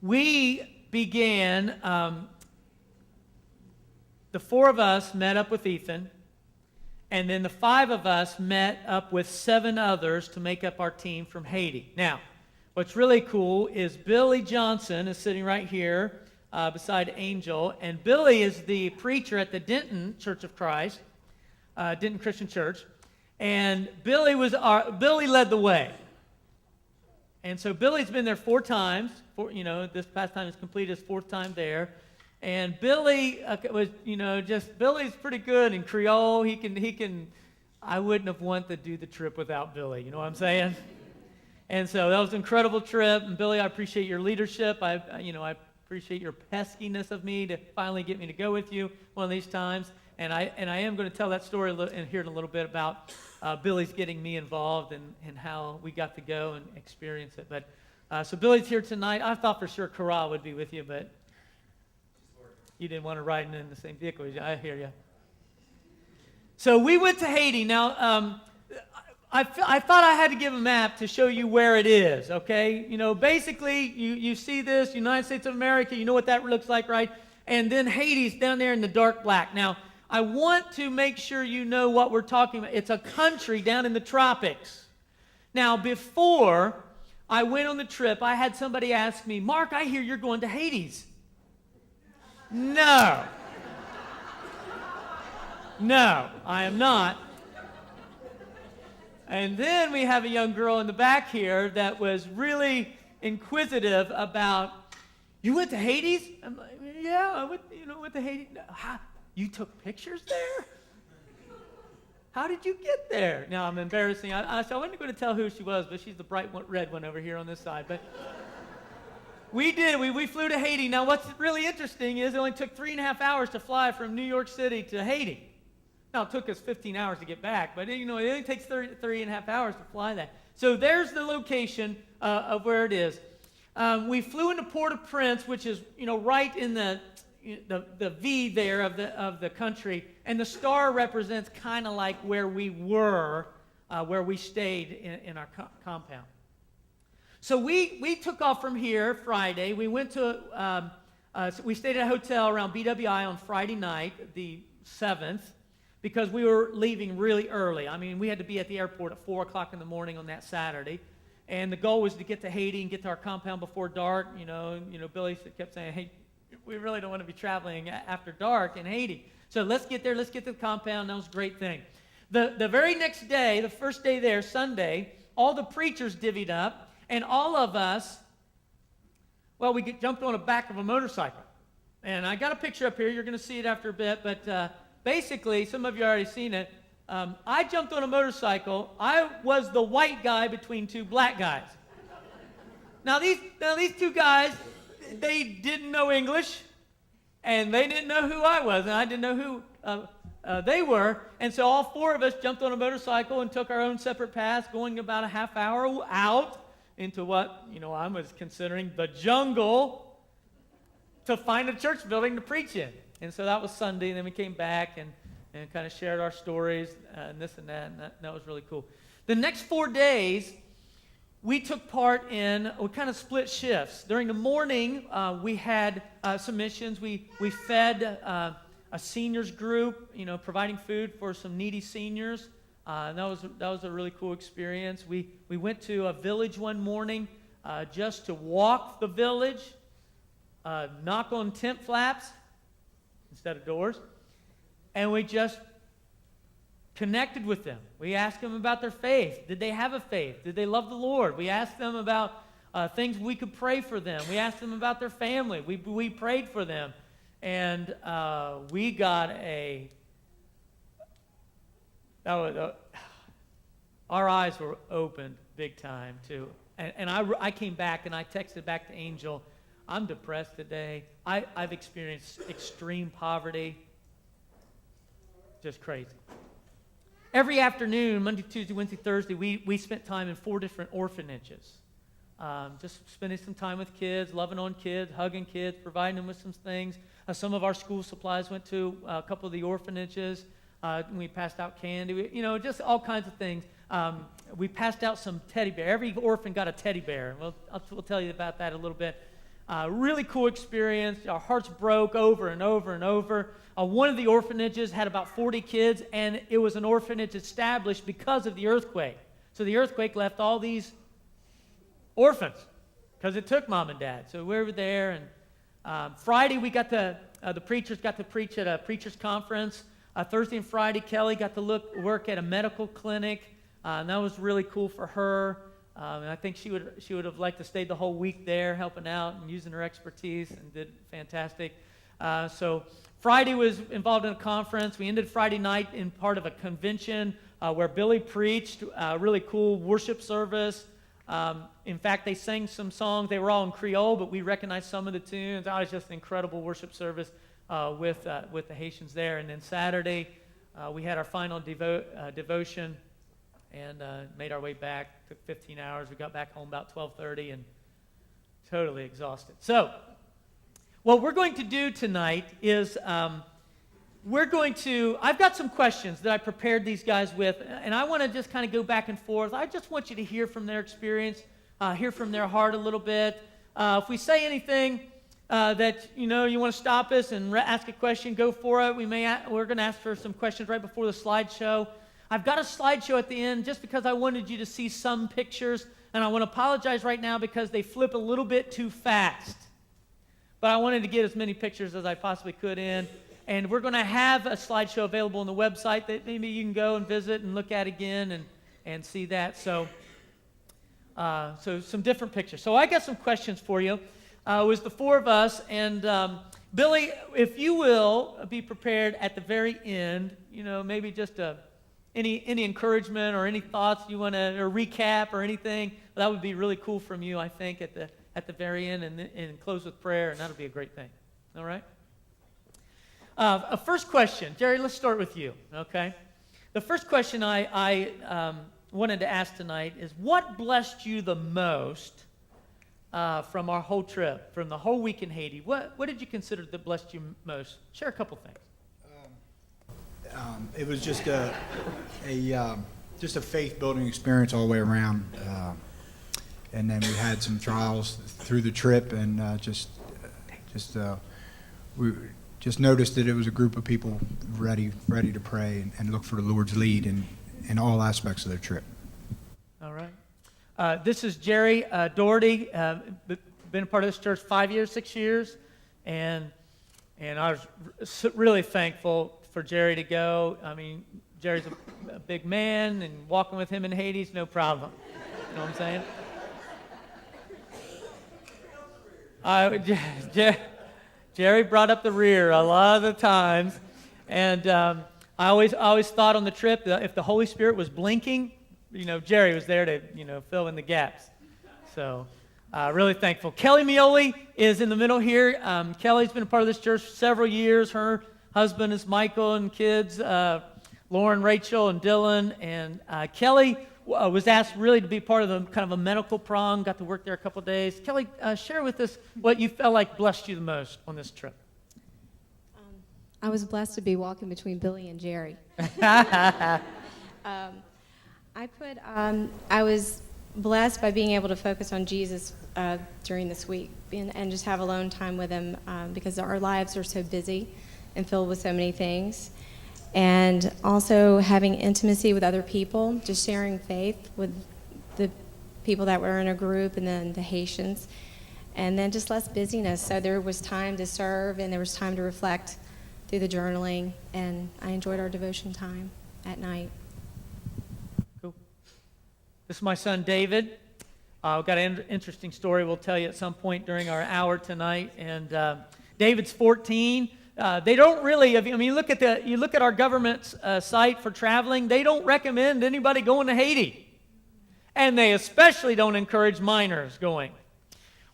we began, the four of us met up with Ethan, and then the five of us met up with 7 others to make up our team from Haiti. Now, what's really cool is Billy Johnson is sitting right here beside Angel, and Billy is the preacher at the Denton Church of Christ, Denton Christian Church, and Billy led the way. And so Billy's been there 4 times. This past time is completed his 4th time there. And Billy Billy's pretty good in Creole. He can. I wouldn't have wanted to do the trip without Billy. You know what I'm saying? And so that was an incredible trip. And Billy, I appreciate your leadership. I appreciate your peskiness of me to finally get me to go with you one of these times. And I am going to tell that story here in a little bit about Billy's getting me involved and how we got to go and experience it. But so Billy's here tonight. I thought for sure Corral would be with you, but you didn't want to ride in the same vehicle. I hear you. So we went to Haiti. Now, I thought I had to give a map to show you where it is, okay? Basically, you see this, United States of America, you know what that looks like, right? And then Haiti's down there in the dark black. Now, I want to make sure you know what we're talking about. It's a country down in the tropics. Now, before I went on the trip, I had somebody ask me, Mark, I hear you're going to Hades. No, I am not. And then we have a young girl in the back here that was really inquisitive about, you went to Hades? I'm like, yeah, I went to Hades. How, you took pictures there? How did you get there? Now, I'm embarrassing. I wasn't going to tell who she was, but she's the bright red one over here on this side. But we did. We flew to Haiti. Now, what's really interesting is it only took 3.5 hours to fly from New York City to Haiti. Now, it took us 15 hours to get back, but it only takes 3.5 hours to fly that. So there's the location of where it is. We flew into Port-au-Prince, which is right in the V there of the country, and the star represents kind of like where we were, where we stayed in our compound. So we took off from here Friday. We went to, we stayed at a hotel around BWI on Friday night, the 7th, because we were leaving really early. I mean, we had to be at the airport at 4 o'clock in the morning on that Saturday. And the goal was to get to Haiti and get to our compound before dark. Billy kept saying, hey, we really don't want to be traveling after dark in Haiti. So let's get there, let's get to the compound. That was a great thing. The very next day, the first day there, Sunday, all the preachers divvied up. And all of us, we jumped on the back of a motorcycle. And I got a picture up here. You're going to see it after a bit. But basically, some of you already seen it. I jumped on a motorcycle. I was the white guy between 2 black guys. Now these 2 guys, they didn't know English. And they didn't know who I was. And I didn't know who they were. And so all 4 of us jumped on a motorcycle and took our own separate paths, going about a half hour out into what, I was considering the jungle to find a church building to preach in. And so that was Sunday, and then we came back and kind of shared our stories and this and that was really cool. The next 4 days, we took part we kind of split shifts. During the morning, we had some missions. We fed a seniors group, providing food for some needy seniors. And that was a really cool experience. We went to a village one morning just to walk the village, knock on tent flaps instead of doors, and we just connected with them. We asked them about their faith. Did they have a faith? Did they love the Lord? We asked them about things we could pray for them. We asked them about their family. We prayed for them, and we got our eyes were opened big time too. And I came back and I texted back to Angel, I'm depressed today. I've experienced extreme poverty. Just crazy. Every afternoon, Monday, Tuesday, Wednesday, Thursday, we spent time in 4 different orphanages. Just spending some time with kids, loving on kids, hugging kids, providing them with some things. Some of our school supplies went to a couple of the orphanages. We passed out candy, just all kinds of things. We passed out some teddy bear. Every orphan got a teddy bear. We'll tell you about that a little bit. Really cool experience. Our hearts broke over and over and over. One of the orphanages had about 40 kids, and it was an orphanage established because of the earthquake. So the earthquake left all these orphans because it took mom and dad. So we were there, and Friday we got the preachers got to preach at a preachers conference. Thursday and Friday, Kelli got to work at a medical clinic, and that was really cool for her. And I think she would have liked to stay the whole week there, helping out and using her expertise, and did fantastic. So Friday was involved in a conference. We ended Friday night in part of a convention where Billy preached. A really cool worship service. In fact, they sang some songs. They were all in Creole, but we recognized some of the tunes. It was just an incredible worship service with the Haitians there. And then Saturday, we had our final devotion and made our way back. Took 15 hours. We got back home about 12:30 and totally exhausted. So what we're going to do tonight is I've got some questions that I prepared these guys with, and I want to just kind of go back and forth. I just want you to hear from their experience, hear from their heart a little bit. If we say anything that you want to stop us and ask a question, go for it. We're going to ask for some questions right before the slideshow. I've got a slideshow at the end just because I wanted you to see some pictures, and I want to apologize right now because they flip a little bit too fast. But I wanted to get as many pictures as I possibly could in. And we're going to have a slideshow available on the website that maybe you can go and visit and look at again and see that. So some different pictures. So I got some questions for you. It was the four of us. And Billy, if you will, be prepared at the very end, maybe just any encouragement or any thoughts you want to, or recap or anything. That would be really cool from you, I think, at the very end, and close with prayer, and that'll be a great thing. All right? A first question. Jerry, let's start with you, okay? The first question I wanted to ask tonight is, what blessed you the most from our whole trip, from the whole week in Haiti? What did you consider that blessed you most? Share a couple things. It was just a faith-building experience all the way around. And then we had some trials through the trip, and we just noticed that it was a group of people ready to pray and look for the Lord's lead in all aspects of their trip. All right. This is Jerry Dougherty. Been a part of this church 5 years, 6 years, and I was really thankful for Jerry to go. I mean, Jerry's a big man, and walking with him in Haiti is no problem. You know what I'm saying? Jerry brought up the rear a lot of the times, and I always thought on the trip that if the Holy Spirit was blinking, Jerry was there to fill in the gaps. So really thankful. Kelli Meoli is in the middle here. Kelly's been a part of this church for several years. Her husband is Michael, and kids Lauren, Rachel, and Dylan. And Kelli was asked really to be part of the kind of a medical prong, got to work there a couple of days. Kelli, share with us what you felt like blessed you the most on this trip. I was blessed to be walking between Billy and Jerry. I was blessed by being able to focus on Jesus during this week and just have alone time with him because our lives are so busy and filled with so many things. And also having intimacy with other people, just sharing faith with the people that were in a group, and then the Haitians, and then just less busyness. So there was time to serve, and there was time to reflect through the journaling, and I enjoyed our devotion time at night. Cool. This is my son, David. I've got an interesting story we'll tell you at some point during our hour tonight. And David's 14. They don't really, you look at our government's site for traveling, they don't recommend anybody going to Haiti. And they especially don't encourage minors going.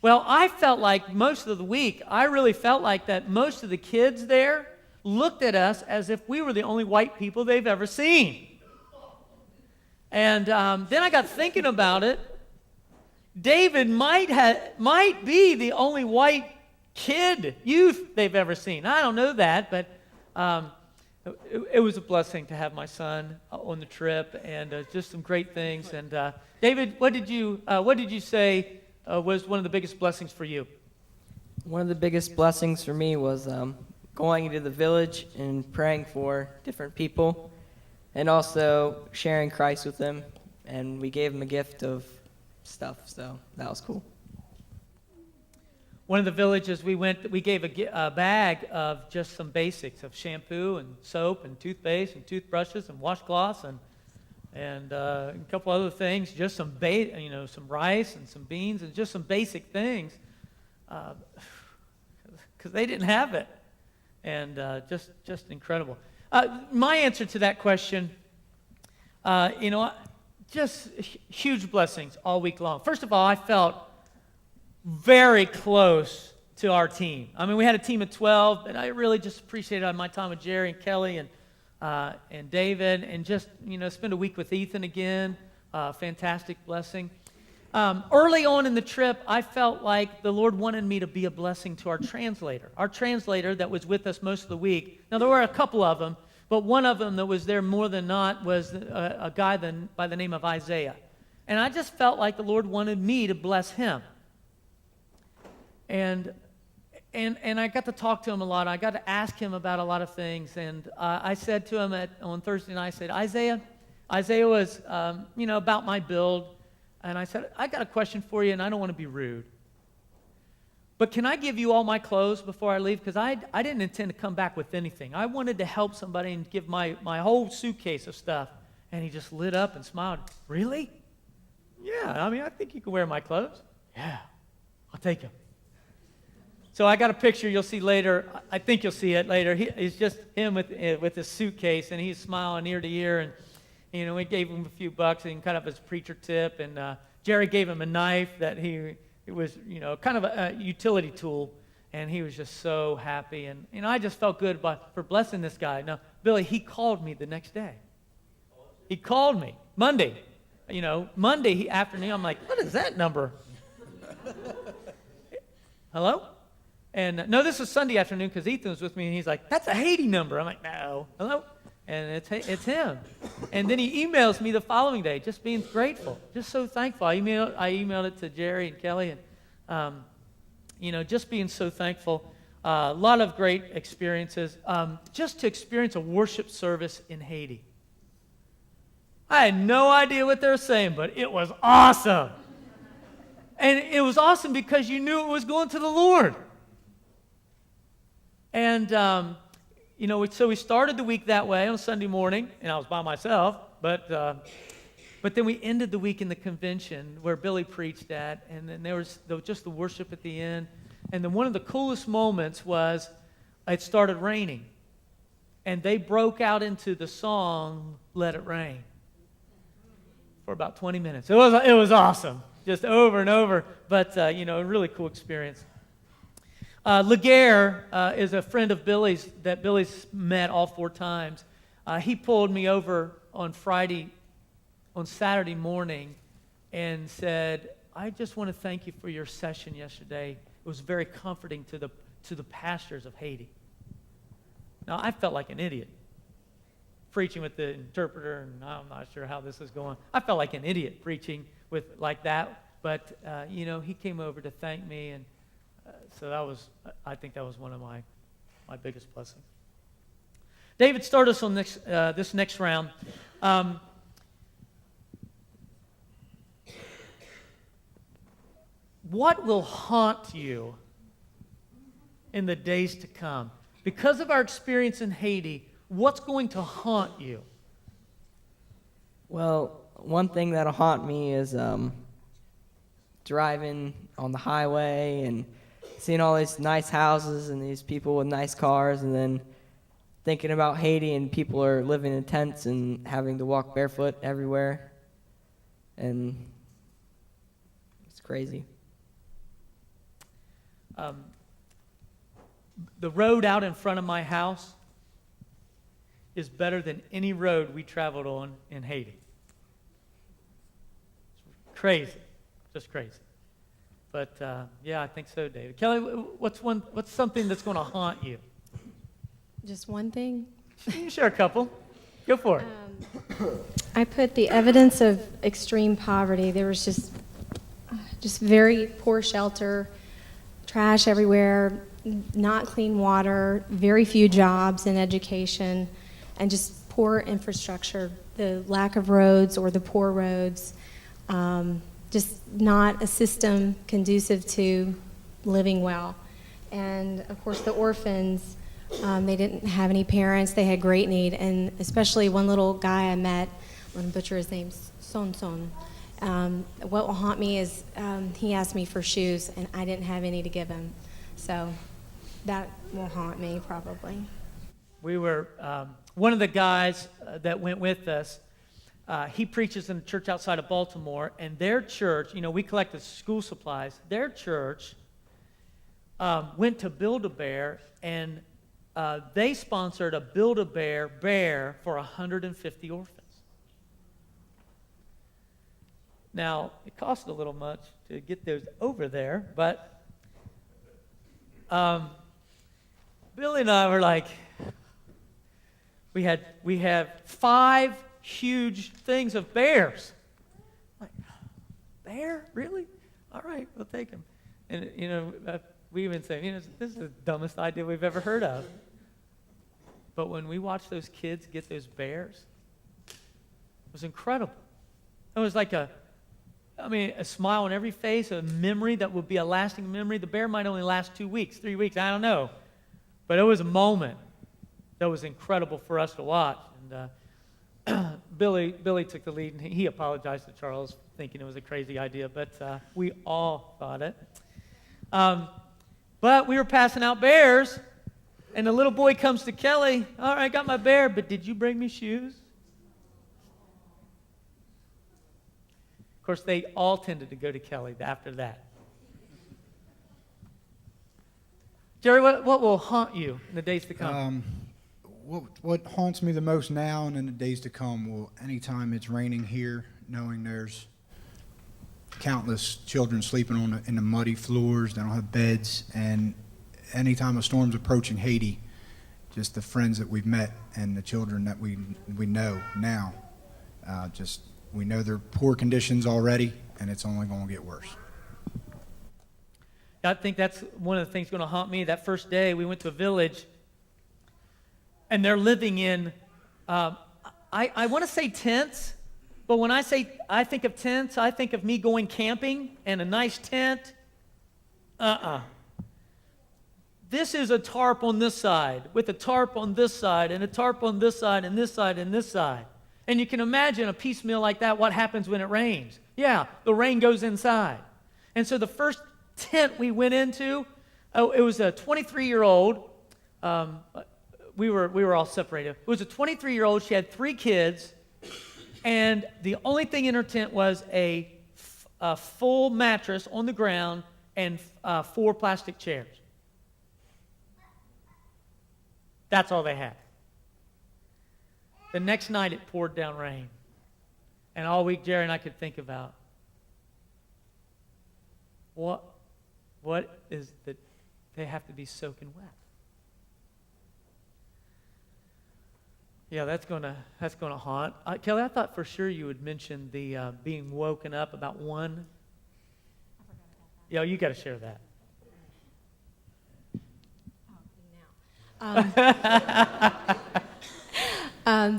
Well, I felt like most of the week, I really felt like that most of the kids there looked at us as if we were the only white people they've ever seen. And then I got thinking about it. David might be the only white youth they've ever seen. I don't know that, but it was a blessing to have my son on the trip, and just some great things. And David, what did you say was one of the biggest blessings for you? One of the biggest blessings for me was going into the village and praying for different people and also sharing Christ with them. And we gave them a gift of stuff, so that was cool. One of the villages we gave a bag of just some basics of shampoo and soap and toothpaste and toothbrushes and washcloths and a couple other things, just some some rice and some beans and just some basic things, because they didn't have it, and just incredible. My answer to that question, just huge blessings all week long. First of all, I felt very close to our team. I mean, we had a team of 12, and I really just appreciated my time with Jerry and Kelly and David, and just, spend a week with Ethan again. Fantastic blessing. Early on in the trip, I felt like the Lord wanted me to be a blessing to our translator that was with us most of the week. Now, there were a couple of them, but one of them that was there more than not was a guy by the name of Isaiah. And I just felt like the Lord wanted me to bless him. And I got to talk to him a lot. I got to ask him about a lot of things. And I said to him on Thursday night, I said, Isaiah was, about my build. And I said, I got a question for you, and I don't want to be rude. But can I give you all my clothes before I leave? Because I didn't intend to come back with anything. I wanted to help somebody and give my whole suitcase of stuff. And he just lit up and smiled. Really? Yeah, I think you can wear my clothes. Yeah, I'll take them. So I got a picture you'll see later. I think you'll see it later. It's just him with his suitcase, and he's smiling ear to ear. And, we gave him a few bucks and kind of his preacher tip. And Jerry gave him a knife that it was, kind of a utility tool. And he was just so happy. And I just felt good for blessing this guy. Now, Billy, he called me the next day. He called me Monday. Monday afternoon, I'm like, what is that number? Hello? And no, this was Sunday afternoon because Ethan was with me, and he's like, that's a Haiti number. I'm like, no. Hello? And it's him. And then he emails me the following day, just being grateful, just so thankful. I emailed it to Jerry and Kelly, and, just being so thankful. A lot of great experiences. Just to experience a worship service in Haiti. I had no idea what they were saying, but it was awesome. And it was awesome because you knew it was going to the Lord. And, so we started the week that way on Sunday morning, and I was by myself, but then we ended the week in the convention where Billy preached at, and then there was just the worship at the end. And then one of the coolest moments was it started raining, and they broke out into the song, Let It Rain, for about 20 minutes. It was awesome, just over and over, but, a really cool experience. Laguerre is a friend of Billy's that Billy's met all 4 times. He pulled me over on Saturday morning and said, I just want to thank you for your session yesterday. It was very comforting to the pastors of Haiti. Now, I felt like an idiot preaching with the interpreter, and I'm not sure how this is going. I felt like an idiot preaching like that, but, he came over to thank me, and so I think that was one of my biggest blessings. David started us on this next round. What will haunt you in the days to come? Because of our experience in Haiti, what's going to haunt you? Well, one thing that'll haunt me is driving on the highway and seeing all these nice houses and these people with nice cars, and then thinking about Haiti and people are living in tents and having to walk barefoot everywhere. And it's crazy. The road out in front of my house is better than any road we traveled on in Haiti. It's crazy, just crazy. But I think so, David. Kelly, what's something that's going to haunt you? Just one thing? You can share a couple. Go for it. I put the evidence of extreme poverty. There was just very poor shelter, trash everywhere, not clean water, very few jobs in education, and just poor infrastructure, the lack of roads or the poor roads, just not a system conducive to living well. And of course the orphans, they didn't have any parents, they had great need, and especially one little guy I met, I'm going to butcher his name, Son Son. What will haunt me is he asked me for shoes, and I didn't have any to give him. So that will haunt me probably. We were, one of the guys that went with us, he preaches in a church outside of Baltimore, and their church, we collected school supplies. Their church went to Build-A-Bear, and they sponsored a Build-A-Bear bear for 150 orphans. Now, it cost a little much to get those over there, but Billy and I were like, we have 5 huge things of bears. I'm like, bear? Really? All right, we'll take them. And, we even say, this is the dumbest idea we've ever heard of. But when we watched those kids get those bears, it was incredible. It was like a smile on every face, a memory that would be a lasting memory. The bear might only last 2 weeks, 3 weeks, I don't know. But it was a moment that was incredible for us to watch. And Billy took the lead, and he apologized to Charles, thinking it was a crazy idea, but we all thought it. But we were passing out bears, and the little boy comes to Kelly, all right, I got my bear, but did you bring me shoes? Of course, they all tended to go to Kelly after that. Jerry, what will haunt you in the days to come? What haunts me the most now and in the days to come will, anytime it's raining here, knowing there's countless children sleeping in the muddy floors, they don't have beds, and anytime a storm's approaching Haiti, just the friends that we've met and the children that we know now, we know they're poor conditions already, and it's only going to get worse. I think that's one of the things going to haunt me. That first day, we went to a village, and they're living in, I want to say tents, but when I think of tents, I think of me going camping and a nice tent. This is a tarp on this side, with a tarp on this side, and a tarp on this side, and this side, and this side. And you can imagine a piecemeal like that, what happens when it rains. Yeah, the rain goes inside. And so the first tent we went into, it was a 23-year-old. We were all separated. It was a 23-year-old. She had 3 kids, and the only thing in her tent was a full mattress on the ground and 4 plastic chairs. That's all they had. The next night it poured down rain. And all week Jerry and I could think about, what is that they have to be soaking wet. Yeah, that's gonna haunt. Kelly, I thought for sure you would mention the being woken up about 1. Yeah, you got to share that.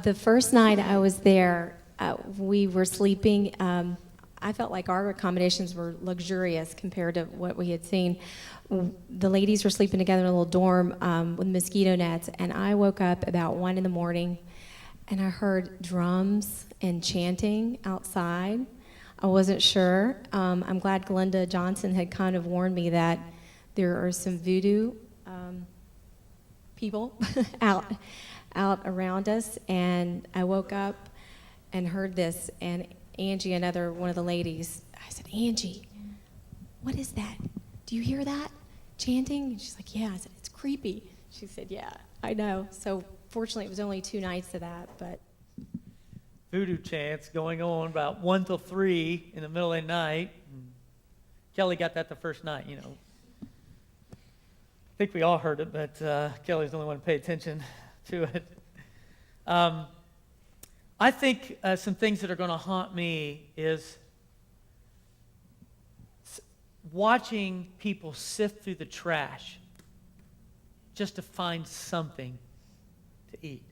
The first night I was there, we were sleeping. I felt like our accommodations were luxurious compared to what we had seen. The ladies were sleeping together in a little dorm with mosquito nets, and I woke up about 1 in the morning, and I heard drums and chanting outside. I wasn't sure. I'm glad Glenda Johnson had kind of warned me that there are some voodoo people out around us, and I woke up and heard this, and Angie, one of the ladies, I said, Angie, what is that? Do you hear that chanting? And she's like, yeah. I said, it's creepy. She said, yeah, I know. So fortunately, it was only 2 nights of that, but. Voodoo chants going on about 1 till 3 in the middle of the night. Kelly got that the first night, I think we all heard it, but Kelly's the only one to pay attention to it. I think some things that are going to haunt me is watching people sift through the trash just to find something to eat.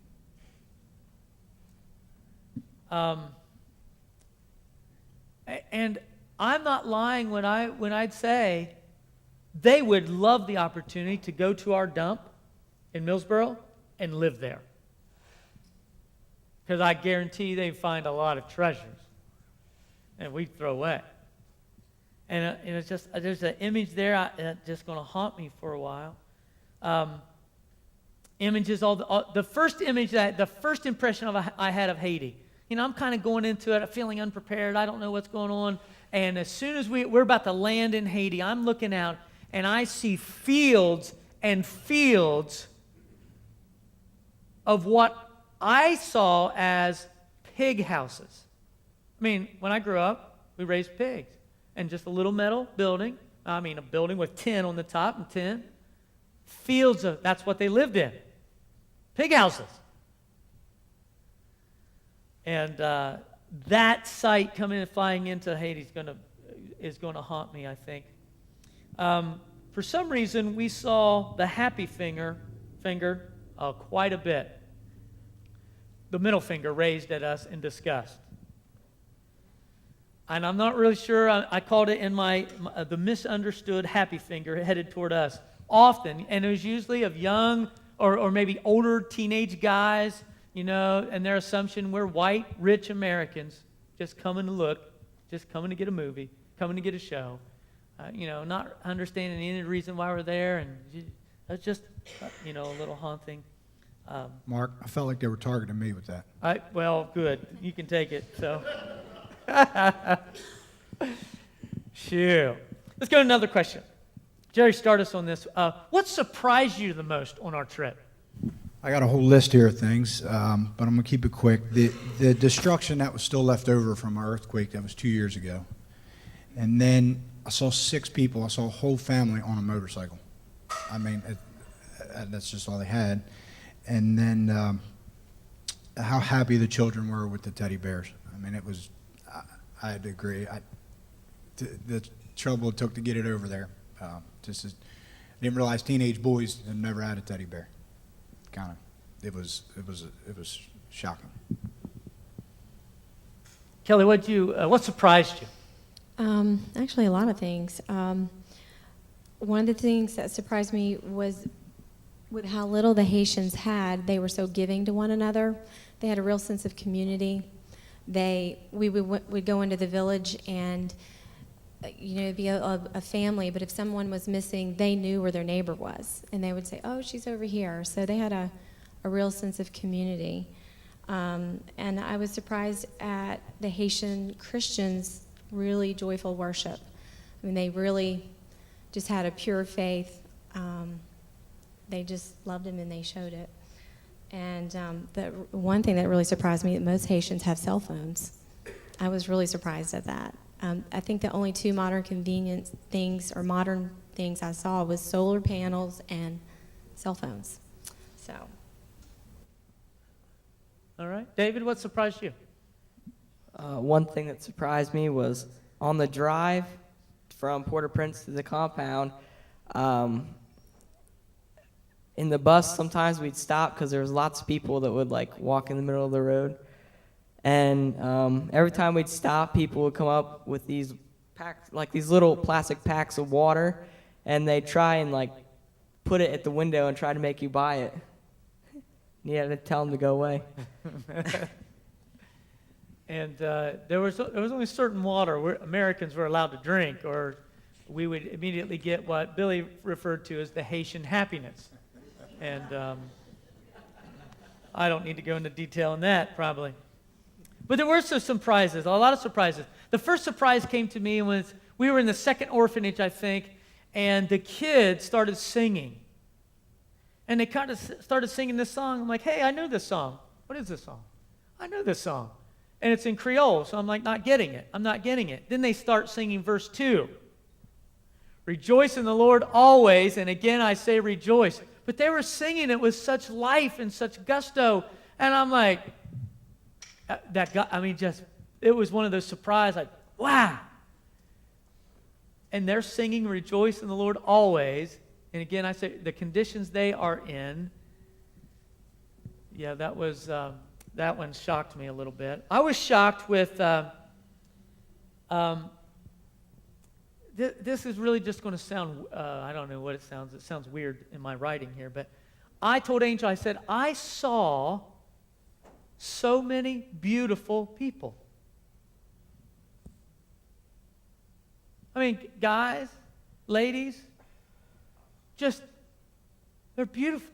And I'm not lying when I'd say they would love the opportunity to go to our dump in Millsboro and live there. Because I guarantee they find a lot of treasures and we'd throw away. And it's just, there's an image there that's just going to haunt me for a while. Images, the first image, the first impression I had of Haiti. You know, I'm kind of going into it, feeling unprepared. I don't know what's going on. And as soon as we're about to land in Haiti, I'm looking out and I see fields and fields of what I saw as pig houses. I mean, when I grew up, we raised pigs. And just a little metal building. I mean, a building with tin on the top and tin. Fields of, that's what they lived in. Pig houses. And that sight coming and flying into Haiti is going to haunt me, I think. For some reason, we saw the happy finger quite a bit. The middle finger raised at us in disgust. And I'm not really sure, I called it in the misunderstood happy finger headed toward us often. And it was usually of young or maybe older teenage guys, you know, and their assumption we're white, rich Americans just coming to look, just coming to get a movie, coming to get a show, you know, not understanding any reason why we're there. And it's just, you know, a little haunting. Mark, I felt like they were targeting me with that. Well, good. You can take it, so. Sure. Let's go to another question. Jerry, start us on this. What surprised you the most on our trip? I got a whole list here of things, but I'm going to keep it quick. The destruction that was still left over from our earthquake that was 2 years ago. And then I saw 6 people. I saw a whole family on a motorcycle. I mean, that's just all they had. And then how happy the children were with the teddy bears. I mean, it was... I had to agree. The trouble it took to get it over there. I didn't realize teenage boys had never had a teddy bear. It was shocking. Kelli, what surprised you? Actually, a lot of things. One of the things that surprised me was with how little the Haitians had. They were so giving to one another. They had a real sense of community. We would go into the village and, you know, it'd be a family, but if someone was missing, they knew where their neighbor was. And they would say, oh, she's over here. So they had a real sense of community. And I was surprised at the Haitian Christians' really joyful worship. I mean, they really just had a pure faith. They just loved him and they showed it. And the one thing that really surprised me, that most Haitians have cell phones. I was really surprised at that. I think the only 2 modern convenience things or modern things I saw was solar panels and cell phones. So. All right. David, what surprised you? One thing that surprised me was on the drive from Port-au-Prince to the compound, in the bus, sometimes we'd stop because there was lots of people that would like walk in the middle of the road. And every time we'd stop, people would come up with these packs, like these little plastic packs of water, and they'd try and like put it at the window and try to make you buy it. You had to tell them to go away. And there was only certain water where Americans were allowed to drink, or we would immediately get what Billy referred to as the Haitian happiness. And I don't need to go into detail on that, probably. But there were some surprises, a lot of surprises. The first surprise came to me when we were in the second orphanage, I think, and the kids started singing. And they kind of started singing this song. I'm like, hey, I know this song. What is this song? I know this song. And it's in Creole, so I'm like, not getting it. I'm not getting it. Then they start singing verse 2. Rejoice in the Lord always, and again I say rejoice. But they were singing it with such life and such gusto, and I'm like, it was one of those surprises, like, wow. and they're singing "Rejoice in the Lord Always." And again, I say the conditions they are in. Yeah, that one shocked me a little bit. I was shocked with. This is really just going to sound. I don't know what it sounds. It sounds weird in my writing here, but I told Angel. I said I saw so many beautiful people. I mean, guys, ladies, they're beautiful.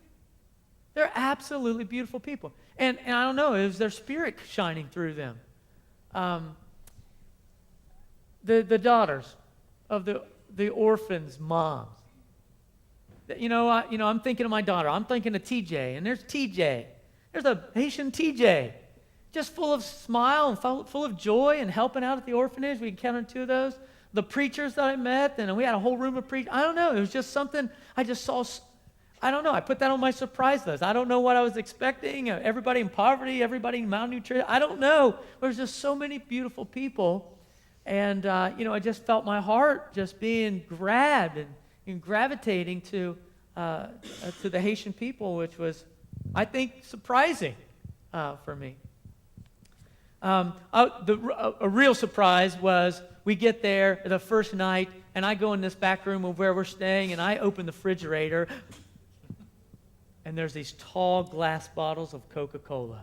They're absolutely beautiful people. And I don't know, it was their spirit shining through them. The daughters of the orphans' moms. I'm thinking of my daughter. I'm thinking of TJ, and there's TJ. There's a Haitian TJ, just full of smile and full of joy and helping out at the orphanage. We encountered 2 of those. The preachers that I met, and we had a whole room of preachers. I don't know. It was just something I just saw. I don't know. I put that on my surprise list. I don't know what I was expecting. Everybody in poverty, everybody in malnutrition. I don't know. There's just so many beautiful people. And, I just felt my heart just being grabbed and gravitating to the Haitian people, which was, I think, surprising for me. A real surprise was we get there the first night, and I go in this back room of where we're staying, and I open the refrigerator, and there's these tall glass bottles of Coca-Cola.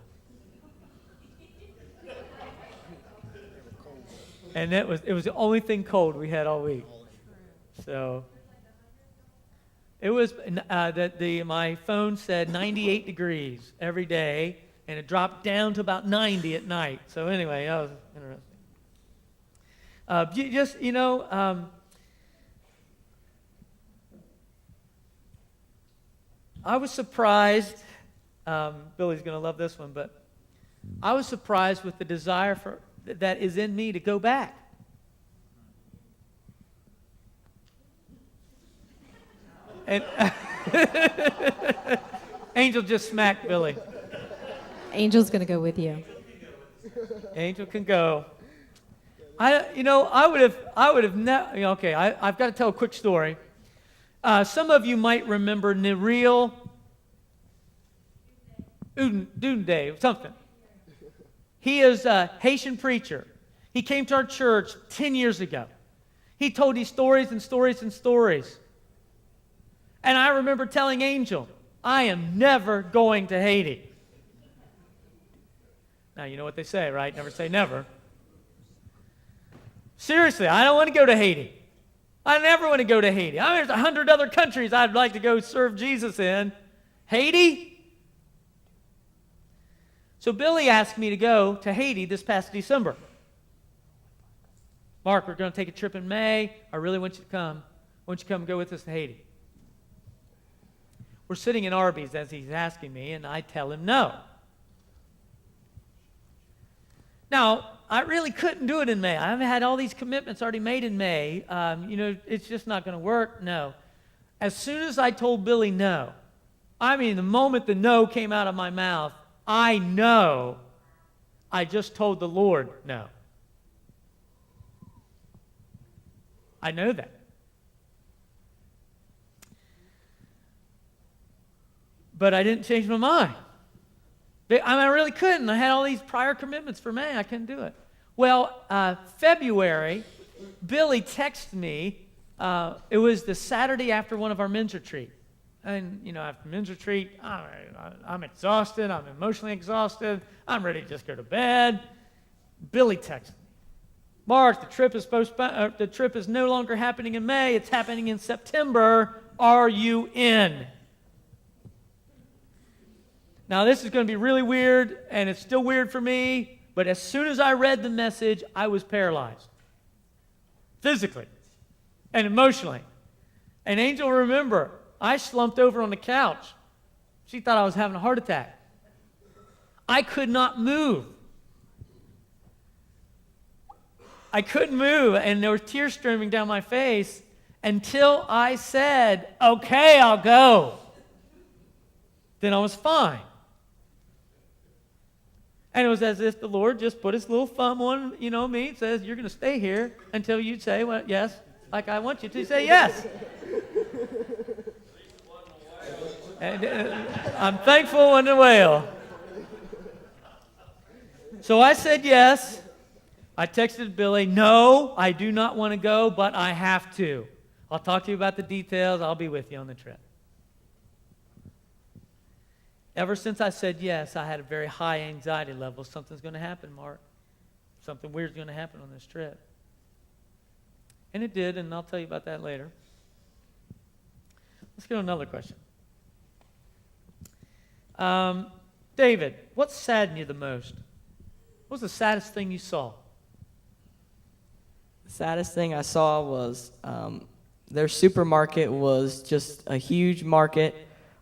And it was the only thing cold we had all week. So it was my phone said 98 degrees every day, and it dropped down to about 90 at night. So anyway, that was interesting. I was surprised. Billy's going to love this one, but I was surprised with the desire that is in me to go back. And Angel just smacked Billy. Angel's going to go with you. Angel can go. I would have never. Okay, I've got to tell a quick story. Some of you might remember Nereel Dunde, something. He is a Haitian preacher. He came to our church 10 years ago. He told these stories and stories and stories. And I remember telling Angel, I am never going to Haiti. Now, you know what they say, right? Never say never. Seriously, I don't want to go to Haiti. I never want to go to Haiti. There's 100 other countries I'd like to go serve Jesus in. Haiti? So Billy asked me to go to Haiti this past December. Mark, we're going to take a trip in May. I really want you to come. Why don't you come and go with us to Haiti? We're sitting in Arby's as he's asking me, and I tell him no. Now, I really couldn't do it in May. I've had all these commitments already made in May. It's just not going to work. No. As soon as I told Billy no, the moment the no came out of my mouth, I know I just told the Lord no. I know that. But I didn't change my mind. I really couldn't. I had all these prior commitments for May. I couldn't do it. Well, February, Billy texted me. It was the Saturday after one of our men's retreat. And, after men's retreat, I'm exhausted. I'm emotionally exhausted. I'm ready to just go to bed. Billy texted me. Mark, the trip is postponed. The trip is no longer happening in May. It's happening in September. Are you in? Now, this is going to be really weird, and it's still weird for me, but as soon as I read the message, I was paralyzed. Physically and emotionally. And Angel, remember, I slumped over on the couch. She thought I was having a heart attack. I could not move. I couldn't move, and there were tears streaming down my face until I said, okay, I'll go. Then I was fine. And it was as if the Lord just put his little thumb on, me, and says, you're going to stay here until you say, well, yes. Like I want you to say yes. And I'm thankful in the whale. So I said yes. I texted Billy, no, I do not want to go, but I have to. I'll talk to you about the details. I'll be with you on the trip. Ever since I said yes, I had a very high anxiety level. Something's going to happen, Mark. Something weird's going to happen on this trip. And it did, and I'll tell you about that later. Let's get on another question. David, what saddened you the most? What was the saddest thing you saw? The saddest thing I saw was their supermarket was just a huge market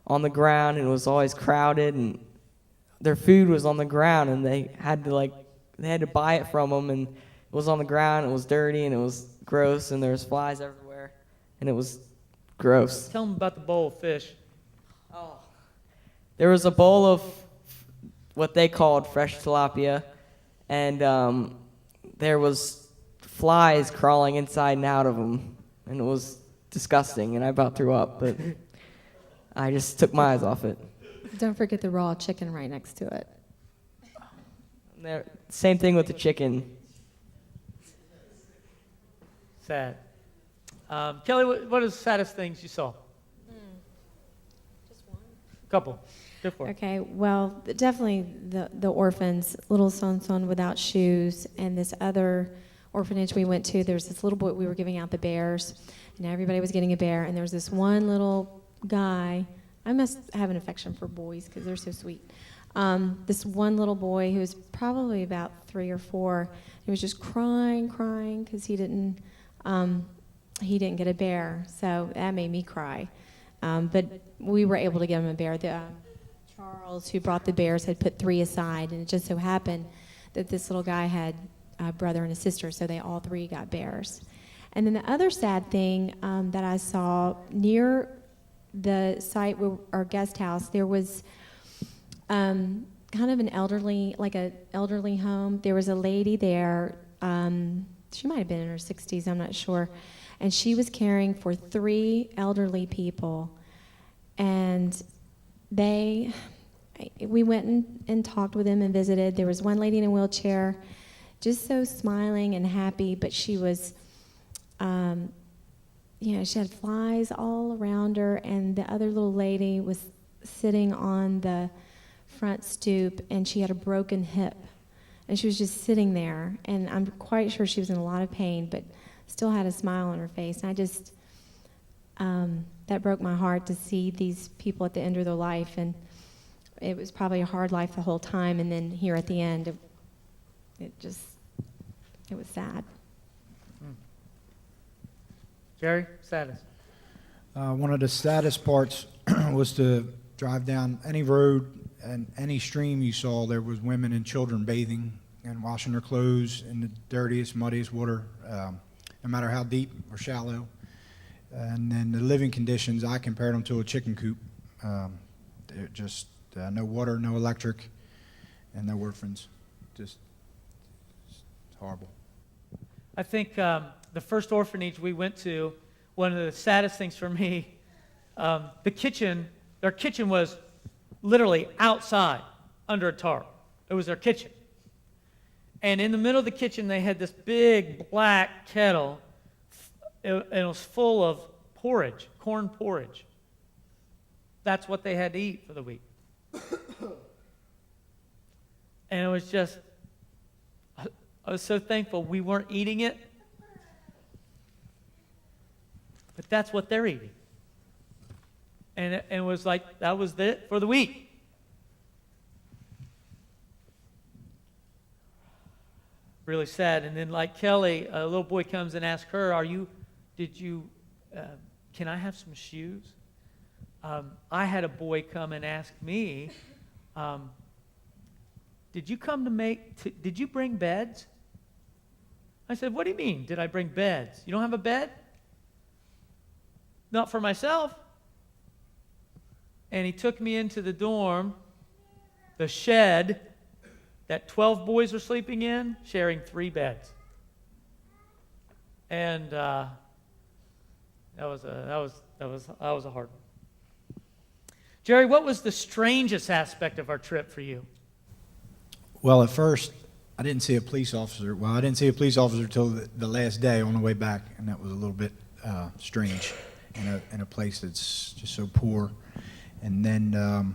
on the ground, and it was always crowded, and their food was on the ground, and they had to buy it from them, and it was on the ground, it was dirty, and it was gross, and there was flies everywhere, and it was gross. Tell them about the bowl of fish. Oh. There was a bowl of what they called fresh tilapia, and there was flies crawling inside and out of them, and it was disgusting, and I about threw up, but I just took my eyes off it. Don't forget the raw chicken right next to it. Same thing with the chicken. Sad. Kelly, what are the saddest things you saw? Just one. Couple. Go for it. Okay, well, definitely the orphans, little son without shoes, and this other orphanage we went to, there was this little boy, we were giving out the bears, and everybody was getting a bear, and there was this one little guy. I must have an affection for boys because they're so sweet. This one little boy who was probably about 3 or 4, he was just crying because he didn't get a bear, so that made me cry. But we were able to get him a bear. Charles, who brought the bears, had put 3 aside, and it just so happened that this little guy had a brother and a sister, so they all 3 got bears. And then the other sad thing that I saw near the site where our guest house, there was kind of an elderly home. There was a lady there. She might have been in her 60s, I'm not sure. And she was caring for 3 elderly people. And we went and talked with them and visited. There was one lady in a wheelchair, just so smiling and happy, but she was, she had flies all around her, and the other little lady was sitting on the front stoop, and she had a broken hip, and she was just sitting there, and I'm quite sure she was in a lot of pain, but still had a smile on her face, and I just, that broke my heart to see these people at the end of their life, and it was probably a hard life the whole time, and then here at the end, it was sad. Jerry, saddest. One of the saddest parts was to drive down any road and any stream you saw. There was women and children bathing and washing their clothes in the dirtiest, muddiest water, no matter how deep or shallow. And then the living conditions, I compared them to a chicken coop. They're just no water, no electric, and no orphans. Just horrible. I think the first orphanage we went to, one of the saddest things for me, their kitchen was literally outside under a tarp. It was their kitchen. And in the middle of the kitchen, they had this big black kettle, and it was full of porridge, corn porridge. That's what they had to eat for the week. And it was just, I was so thankful we weren't eating it, but that's what they're eating. And it was like, that was it for the week. Really sad. And then like Kelly, a little boy comes and asks her, can I have some shoes? I had a boy come and ask me, did you bring beds? I said, what do you mean, did I bring beds? You don't have a bed? Not for myself. And he took me into the dorm, the shed that 12 boys were sleeping in, sharing 3 beds. And That was a hard one. Jerry, what was the strangest aspect of our trip for you? Well, at first, I didn't see a police officer. Well, I didn't see a police officer until the last day on the way back, and that was a little bit strange in a place that's just so poor. And then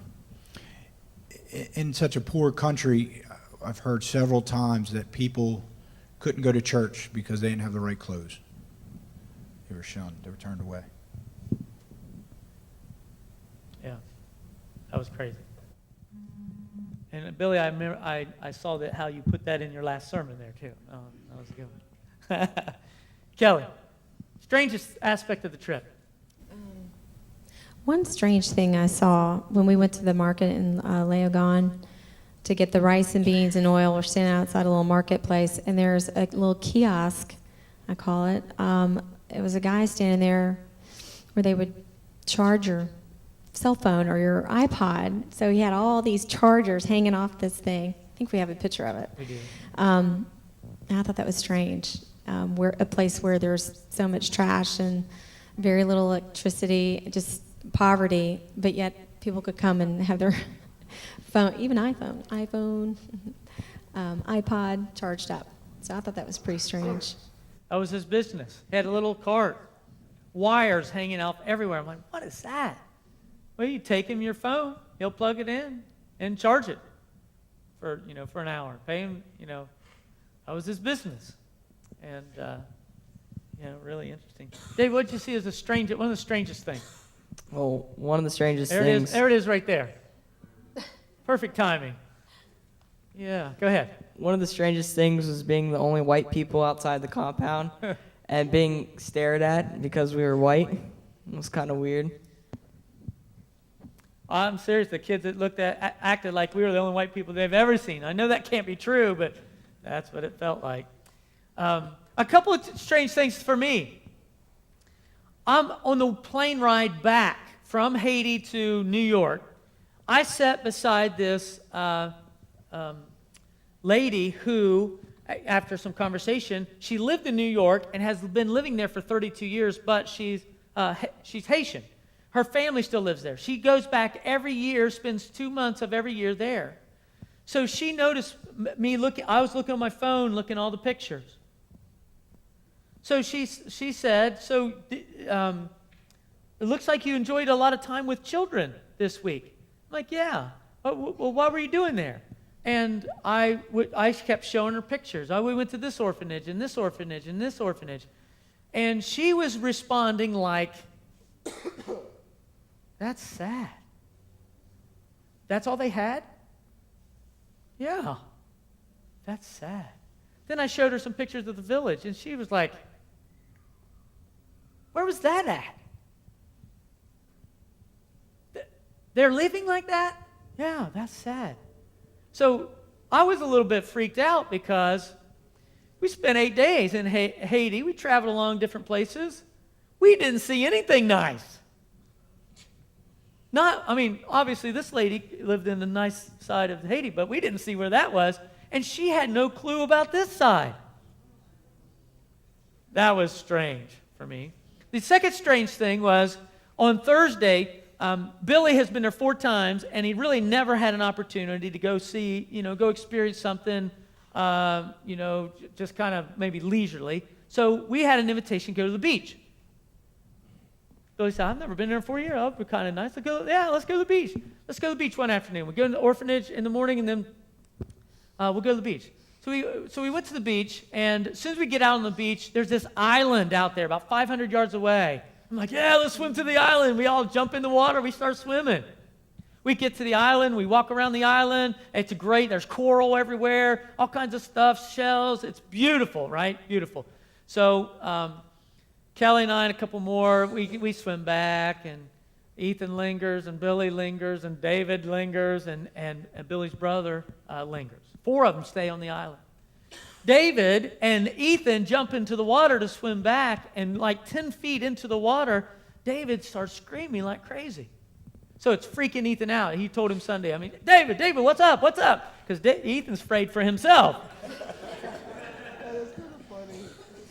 in such a poor country, I've heard several times that people couldn't go to church because they didn't have the right clothes. They were shunned. They were turned away. Yeah, that was crazy. And Billy, I remember I saw that how you put that in your last sermon there too. Oh, that was a good one. Kelly, strangest aspect of the trip. One strange thing I saw when we went to the market in Leogan to get the rice and beans and oil. We're standing outside a little marketplace, and there's a little kiosk, I call it. It was a guy standing there where they would charge your cell phone or your iPod. So he had all these chargers hanging off this thing. I think we have a picture of it. We do. And I thought that was strange. We're a place where there's so much trash and very little electricity, just poverty, but yet people could come and have their phone, even iPhone, iPod charged up. So I thought that was pretty strange. That was his business. He had a little cart, wires hanging off everywhere. I'm like, what is that? Well, you take him your phone, he'll plug it in and charge it for an hour. Pay him, that was his business. And, really interesting. Dave, what did you see as one of the strangest things? Well, one of the strangest There things. it is right there. Perfect timing. Yeah, go ahead. One of the strangest things was being the only white people outside the compound and being stared at because we were white. It was kind of weird. I'm serious. The kids that acted like we were the only white people they've ever seen. I know that can't be true, but that's what it felt like. A couple of strange things for me. I'm on the plane ride back from Haiti to New York. I sat beside this lady who, after some conversation, she lived in New York and has been living there for 32 years, but she's Haitian. Her family still lives there. She goes back every year, spends 2 months of every year there. So she noticed me looking. I was looking on my phone, looking at all the pictures. So she said, so it looks like you enjoyed a lot of time with children this week. I'm like, yeah. Well, what were you doing there? And I kept showing her pictures. We went to this orphanage and this orphanage and this orphanage. And she was responding like, that's sad. That's all they had? Yeah, that's sad. Then I showed her some pictures of the village, and she was like, where was that at? They're living like that? Yeah, that's sad. So I was a little bit freaked out because we spent 8 days in Haiti. We traveled along different places. We didn't see anything nice. Obviously this lady lived in the nice side of Haiti, but we didn't see where that was, and she had no clue about this side. That was strange for me. The second strange thing was on Thursday, Billy has been there 4 times, and he really never had an opportunity to go see, go experience something, just kind of maybe leisurely. So we had an invitation to go to the beach. Billy said, I've never been there in 4 years. That would be kind of nice. Let's go to the beach. Let's go to the beach one afternoon. We go to the orphanage in the morning, and then we'll go to the beach. So we went to the beach, and as soon as we get out on the beach, there's this island out there about 500 yards away. I'm like, yeah, let's swim to the island. We all jump in the water. We start swimming. We get to the island. We walk around the island. It's great. There's coral everywhere, all kinds of stuff, shells. It's beautiful, right? Beautiful. So Kelly and I and a couple more, we swim back, and Ethan lingers, and Billy lingers, and David lingers, and Billy's brother lingers. 4 of them stay on the island. David and Ethan jump into the water to swim back, and like 10 feet into the water, David starts screaming like crazy. So it's freaking Ethan out. He told him Sunday, David, what's up? What's up? Because Ethan's afraid for himself.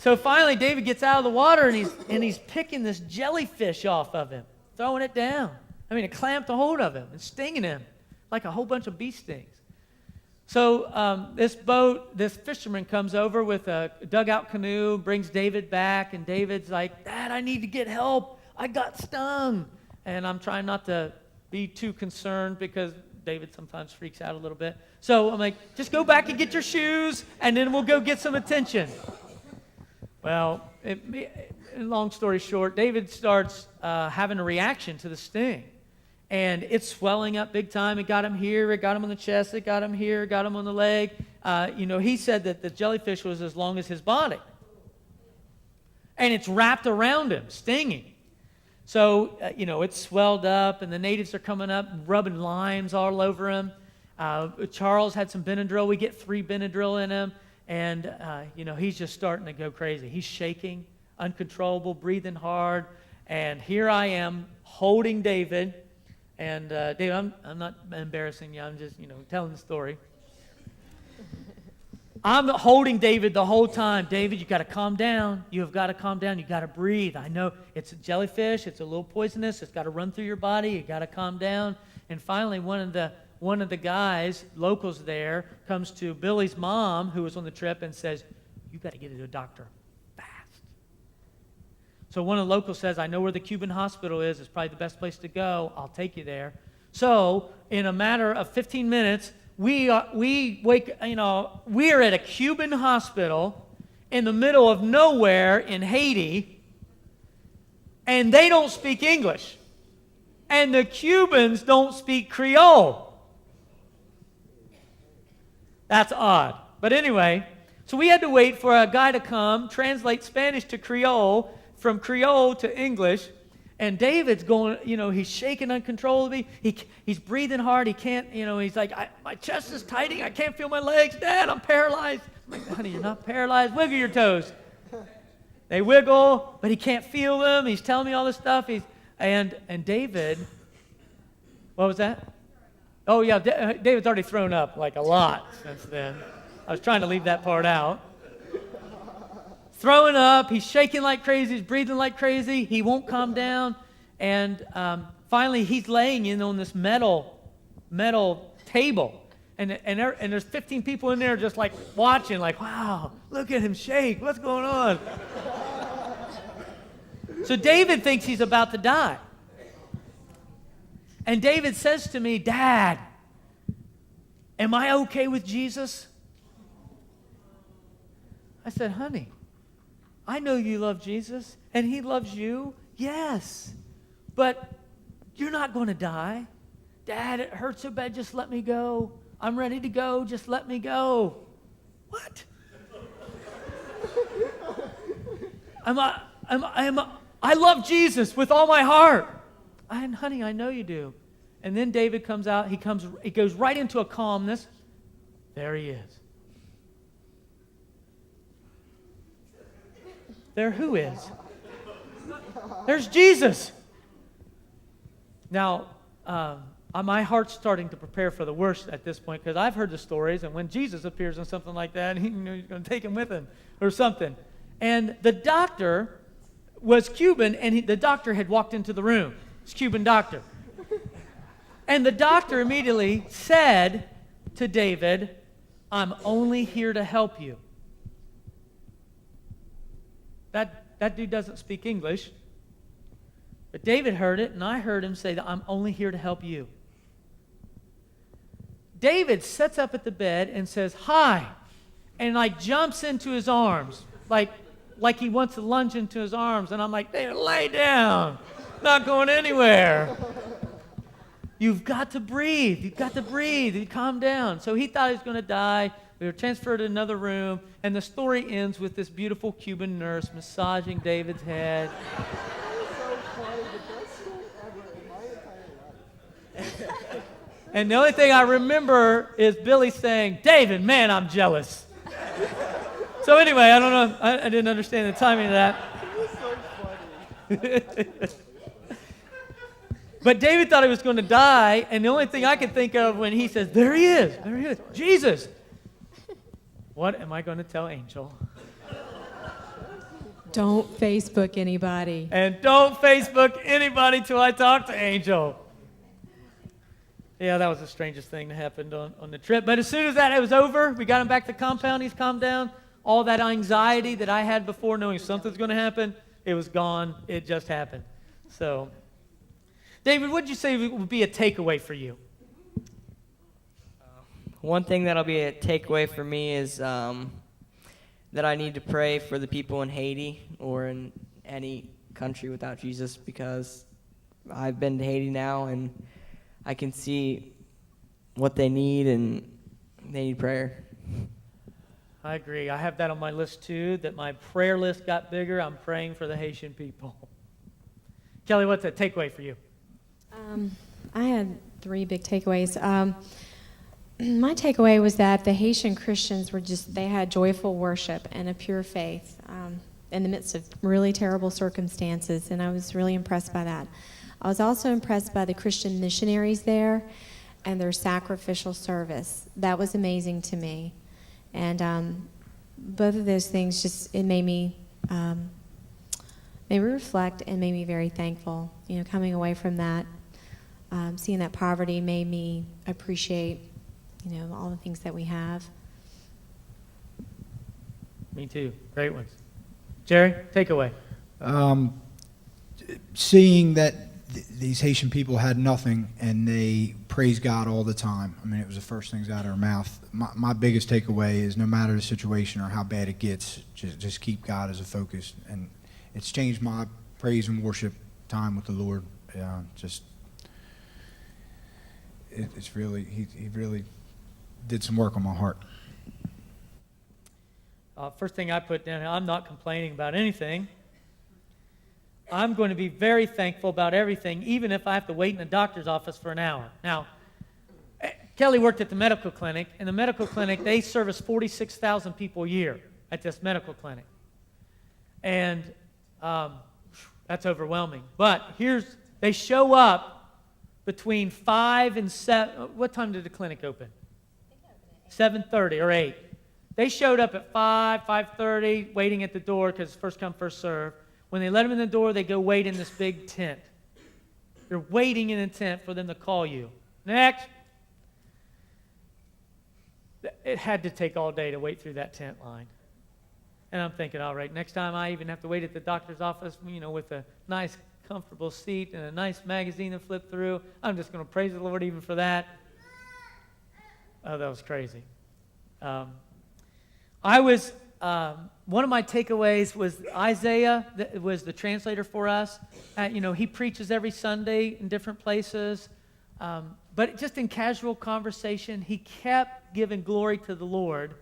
So finally, David gets out of the water, and he's picking this jellyfish off of him, throwing it down. I mean, it clamped a hold of him and stinging him like a whole bunch of bee stings. So this fisherman comes over with a dugout canoe, brings David back, and David's like, Dad, I need to get help. I got stung. And I'm trying not to be too concerned because David sometimes freaks out a little bit. So I'm like, just go back and get your shoes, and then we'll go get some attention. Well, long story short, David starts having a reaction to the sting. And it's swelling up big time. It got him here, it got him on the chest, it got him here, it got him on the leg. He said that the jellyfish was as long as his body. And it's wrapped around him, stinging. So, it's swelled up, and the natives are coming up, rubbing limes all over him. Charles had some Benadryl. We get 3 Benadryl in him. And, he's just starting to go crazy. He's shaking, uncontrollable, breathing hard. And here I am holding David. And, David, I'm not embarrassing you. I'm just, telling the story. I'm holding David the whole time. David, you got to calm down. You have got to calm down. You got to breathe. I know it's a jellyfish. It's a little poisonous. It's got to run through your body. You got to calm down. And finally, one of the guys, locals there, comes to Billy's mom, who was on the trip, and says, you got to get to a doctor fast. So one of the locals says, I know where the Cuban hospital is. It's probably the best place to go. I'll take you there. So in a matter of 15 minutes, we are at a Cuban hospital in the middle of nowhere in Haiti, and they don't speak English. And the Cubans don't speak Creole. That's odd. But anyway, so we had to wait for a guy to come, translate Spanish to Creole, from Creole to English, and David's going, he's shaking uncontrollably. He's breathing hard. He can't, he's like, my chest is tightening. I can't feel my legs. Dad, I'm paralyzed. I'm like, honey, you're not paralyzed. Wiggle your toes. They wiggle, but he can't feel them. He's telling me all this stuff. And David, what was that? Oh, yeah, David's already thrown up like a lot since then. I was trying to leave that part out. Throwing up, he's shaking like crazy, he's breathing like crazy, he won't calm down, and finally he's laying in on this metal table, and there's 15 people in there just like watching, like, wow, look at him shake, what's going on? So David thinks he's about to die. And David says to me, Dad, am I okay with Jesus? I said, honey, I know you love Jesus, and he loves you, yes. But you're not going to die. Dad, it hurts so bad, just let me go. I'm ready to go, just let me go. What? I love Jesus with all my heart. Honey, I know you do. And then David comes out, he goes right into a calmness. There he is. There who is? There's Jesus. Now, my heart's starting to prepare for the worst at this point because I've heard the stories, and when Jesus appears in something like that, he's going to take him with him or something. And the doctor was Cuban, and the doctor had walked into the room. It's a Cuban doctor. And the doctor immediately said to David, I'm only here to help you. That dude doesn't speak English. But David heard it, and I heard him say that I'm only here to help you. David sits up at the bed and says, hi, and jumps into his arms, like he wants to lunge into his arms. And I'm like, David, lay down. Not going anywhere. You've got to breathe. You've got to breathe. You calm down. So he thought he was going to die. We were transferred to another room, and the story ends with this beautiful Cuban nurse massaging David's head. And the only thing I remember is Billy saying, David, man, I'm jealous. So anyway, I don't know. I didn't understand the timing of that. It was so funny. But David thought he was going to die, and the only thing I could think of when he says, there he is, Jesus. What am I going to tell Angel? Don't Facebook anybody. And don't Facebook anybody till I talk to Angel. Yeah, that was the strangest thing that happened on the trip. But as soon as that was over, we got him back to the compound. He's calmed down. All that anxiety that I had before, knowing something's going to happen, it was gone. It just happened. So, David, what would you say would be a takeaway for you? One thing that'll be a takeaway for me is that I need to pray for the people in Haiti or in any country without Jesus, because I've been to Haiti now and I can see what they need, and they need prayer. I agree. I have that on my list too, that my prayer list got bigger. I'm praying for the Haitian people. Kelly, what's a takeaway for you? I had 3 big takeaways. My takeaway was that the Haitian Christians they had joyful worship and a pure faith in the midst of really terrible circumstances, and I was really impressed by that. I was also impressed by the Christian missionaries there and their sacrificial service. That was amazing to me. And both of those things it made me reflect and made me very thankful. You know, coming away from that, seeing that poverty made me appreciate, all the things that we have. Me too. Great ones. Jerry, takeaway. Seeing that these Haitian people had nothing and they praise God all the time. I mean, it was the first things out of their mouth. My biggest takeaway is no matter the situation or how bad it gets, just keep God as a focus. And it's changed my praise and worship time with the Lord. It's really, he really did some work on my heart. First thing I put down, I'm not complaining about anything. I'm going to be very thankful about everything, even if I have to wait in the doctor's office for an hour. Now, Kelly worked at the medical clinic. In the medical clinic, they service 46,000 people a year at this medical clinic. And that's overwhelming. But they show up between 5 and 7. What time did the clinic open? 7:30 or 8. They showed up at 5:30, waiting at the door because first come, first serve. When they let them in the door, they go wait in this big tent. They're waiting in a tent for them to call you. Next. It had to take all day to wait through that tent line. And I'm thinking, all right, next time I even have to wait at the doctor's office, with a nice, comfortable seat and a nice magazine to flip through, I'm just going to praise the Lord even for that. Oh, that was crazy. One of my takeaways was Isaiah, that was the translator for us. He preaches every Sunday in different places. But just in casual conversation, he kept giving glory to the Lord.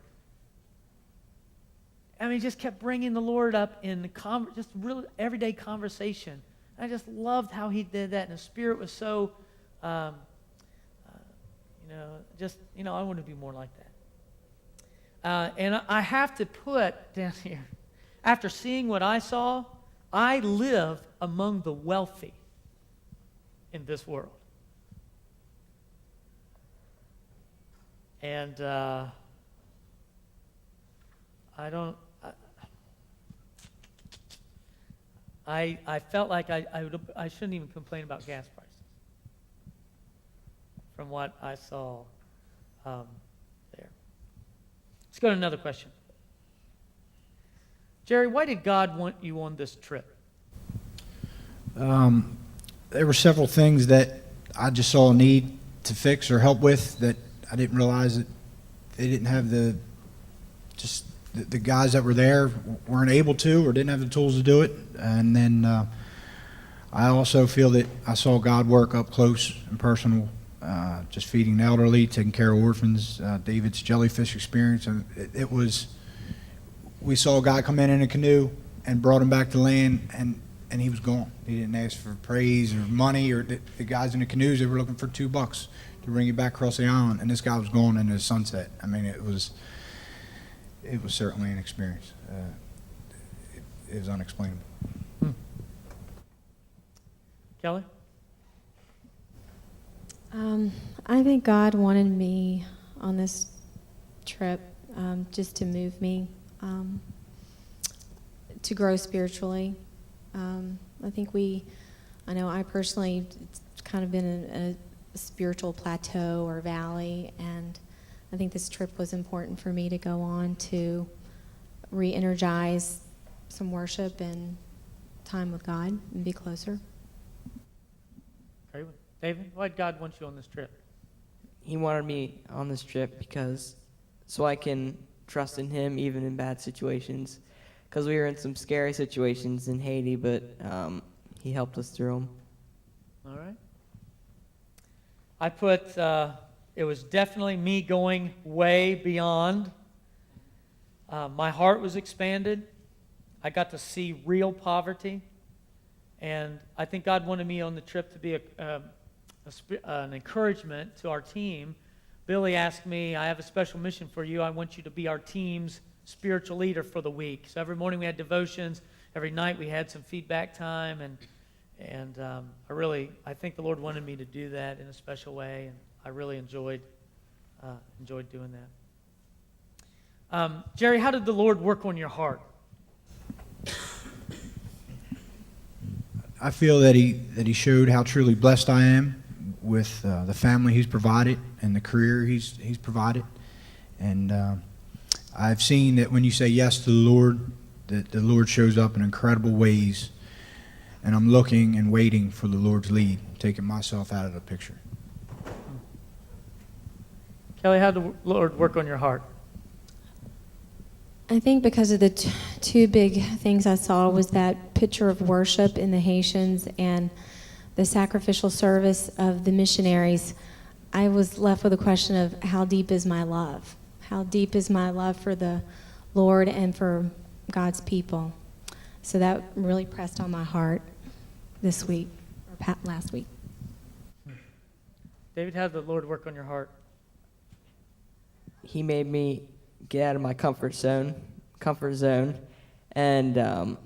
He just kept bringing the Lord up in just real everyday conversation. I just loved how he did that, and the Spirit was so, I want to be more like that. And I have to put down here, after seeing what I saw, I live among the wealthy in this world. And I felt like I shouldn't even complain about gas prices from what I saw there. Let's go to another question. Jerry, why did God want you on this trip? There were several things that I just saw a need to fix or help with that I didn't realize that they didn't have the guys that were there weren't able to or didn't have the tools to do it. And then I also feel that I saw God work up close and personal, just feeding the elderly, taking care of orphans, David's jellyfish experience. And we saw a guy come in a canoe and brought him back to land, and he was gone. He didn't ask for praise or money, or the guys in the canoes, they were looking for $2 to bring you back across the island, and this guy was gone into the sunset. I mean, it was certainly an experience. It was unexplainable. Kelly? I think God wanted me on this trip just to move me to grow spiritually. I think I know I personally, it's kind of been a spiritual plateau or valley, and I think this trip was important for me to go on to re-energize some worship and time with God and be closer. Okay, David, why did God want you on this trip? He wanted me on this trip so I can trust in him even in bad situations, because we were in some scary situations in Haiti, but he helped us through them. All right. I put, it was definitely me going way beyond. My heart was expanded. I got to see real poverty. And I think God wanted me on the trip to be an encouragement to our team. Billy asked me, I have a special mission for you. I want you to be our team's spiritual leader for the week. So every morning we had devotions. Every night we had some feedback time. And I think the Lord wanted me to do that in a special way. And I really enjoyed doing that. Jerry, how did the Lord work on your heart? I feel that he showed how truly blessed I am with the family he's provided and the career he's provided. And I've seen that when you say yes to the Lord, that the Lord shows up in incredible ways. And I'm looking and waiting for the Lord's lead, taking myself out of the picture. Kelly, how did the Lord work on your heart? I think because of the two big things I saw was that picture of worship in the Haitians and the sacrificial service of the missionaries. I was left with a question of how deep is my love? How deep is my love for the Lord and for God's people? So that really pressed on my heart this week, or last week. David, how did the Lord work on your heart? He made me get out of my comfort zone, and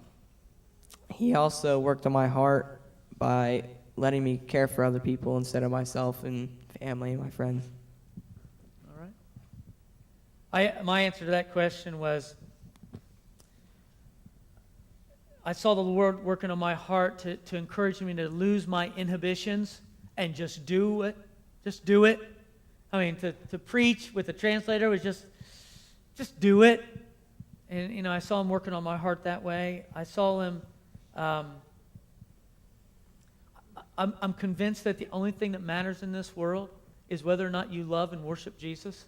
he also worked on my heart by letting me care for other people instead of myself and family and my friends. All right. My answer to that question was, I saw the Lord working on my heart to encourage me to lose my inhibitions and just do it. Just do it. I mean, to preach with a translator was just do it. And, I saw him working on my heart that way. I saw him, I'm convinced that the only thing that matters in this world is whether or not you love and worship Jesus,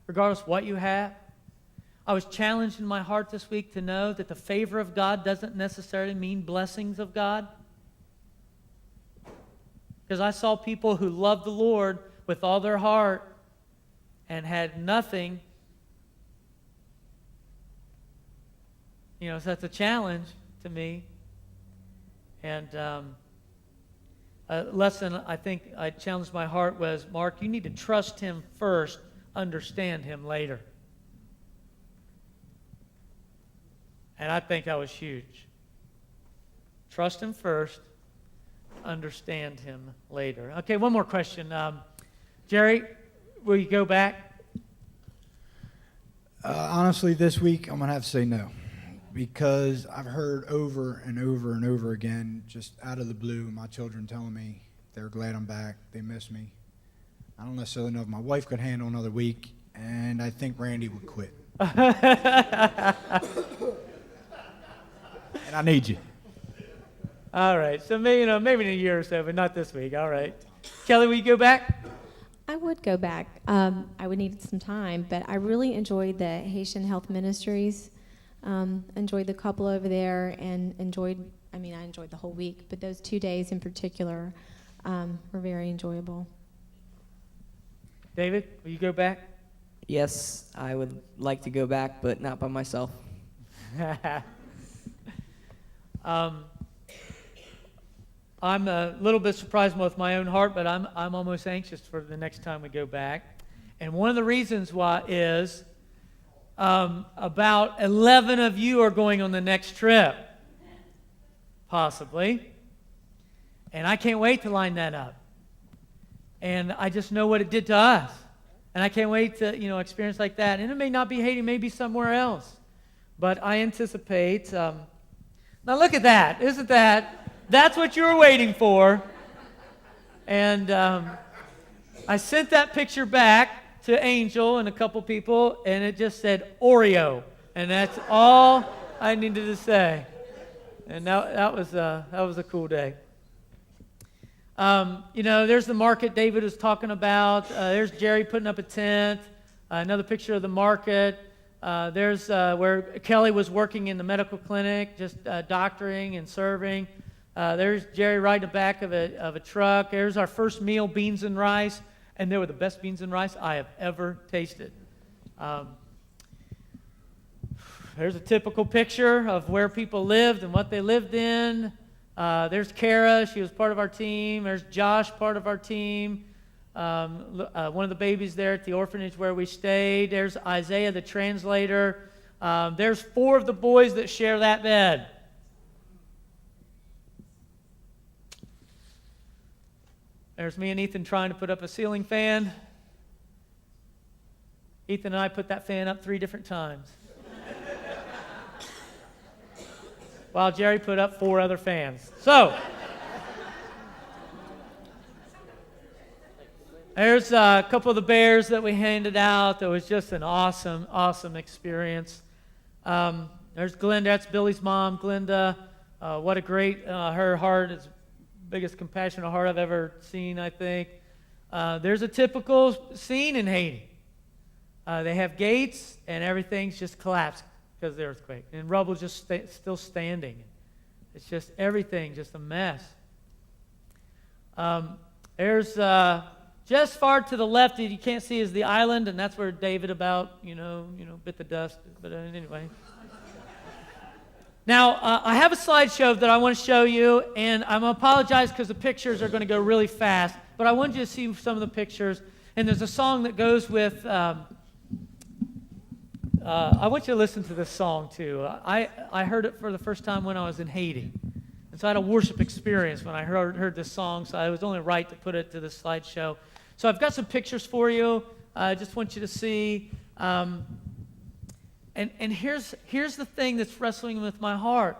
regardless of what you have. I was challenged in my heart this week to know that the favor of God doesn't necessarily mean blessings of God. Because I saw people who loved the Lord with all their heart and had nothing. So that's a challenge to me. And a lesson I think I challenged my heart was, Mark, you need to trust him first, understand him later. And I think that was huge. Trust him first, understand him later. Okay, one more question. Jerry, will you go back? Honestly, this week I'm going to have to say no. Because I've heard over and over and over again, just out of the blue, my children telling me they're glad I'm back, they miss me. I don't necessarily know if my wife could handle another week, and I think Randy would quit. And I need you. All right. So maybe in a year or so, but not this week. All right. Kelly, will you go back? I would go back. I would need some time, but I really enjoyed the Haitian Health Ministries. Enjoyed the couple over there, and I enjoyed the whole week, but those 2 days in particular were very enjoyable. David, will you go back? Yes, I would like to go back, but not by myself. I'm a little bit surprised with my own heart, but I'm almost anxious for the next time we go back. And one of the reasons why is about 11 of you are going on the next trip, possibly. And I can't wait to line that up. And I just know what it did to us. And I can't wait to, experience like that. And it may not be Haiti, it may be somewhere else. But I anticipate. Now look at that. Isn't that's what you were waiting for. And I sent that picture back to Angel and a couple people, and it just said Oreo. And that's all I needed to say. And that was a cool day. There's the market David was talking about. There's Jerry putting up a tent. Another picture of the market. There's where Kelli was working in the medical clinic, just doctoring and serving. There's Jerry riding the back of a truck. There's our first meal, beans and rice, and they were the best beans and rice I have ever tasted. There's a typical picture of where people lived and what they lived in. There's Kara, she was part of our team. There's Josh, part of our team. One of the babies there at the orphanage where we stayed. There's Isaiah, the translator. There's 4 of the boys that share that bed. There's me and Ethan trying to put up a ceiling fan. Ethan and I put that fan up 3 different times. While Jerry put up 4 other fans. So, there's a couple of the bears that we handed out. That was just an awesome, awesome experience. There's Glenda. That's Billy's mom, Glenda. What a great, her heart is the biggest compassionate heart I've ever seen, I think. There's a typical scene in Haiti. They have gates, and everything's just collapsed because of the earthquake. And rubble's just still standing. It's just everything, just a mess. There's just far to the left, you can't see, is the island, and that's where David about, bit the dust. But anyway. Now, I have a slideshow that I want to show you, and I'm going to apologize because the pictures are going to go really fast, but I want you to see some of the pictures. And there's a song that goes with... I want you to listen to this song, too. I heard it for the first time when I was in Haiti. And so I had a worship experience when I heard this song, so it was only right to put it to the slideshow. So I've got some pictures for you. I just want you to see. And here's the thing that's wrestling with my heart.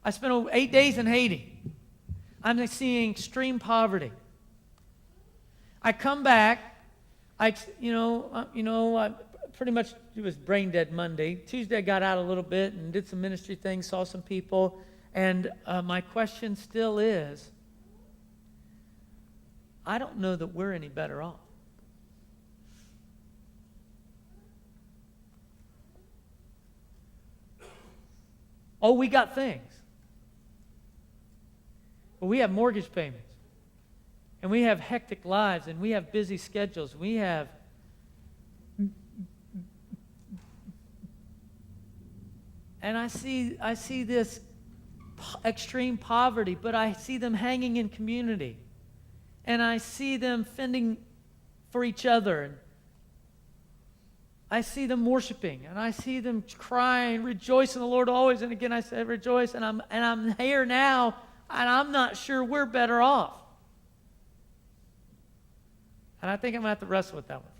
I spent 8 days in Haiti. I'm seeing extreme poverty. I come back. I pretty much was brain dead Monday. Tuesday I got out a little bit and did some ministry things, saw some people, and my question still is, I don't know that we're any better off. Oh, we got things. But we have mortgage payments. And we have hectic lives, and we have busy schedules. We have and I see this extreme poverty, but I see them hanging in community. And I see them fending for each other. And I see them worshiping, and I see them crying, rejoice in the Lord always. And again I say rejoice, and I'm here now, and I'm not sure we're better off. And I think I'm going to have to wrestle with that one.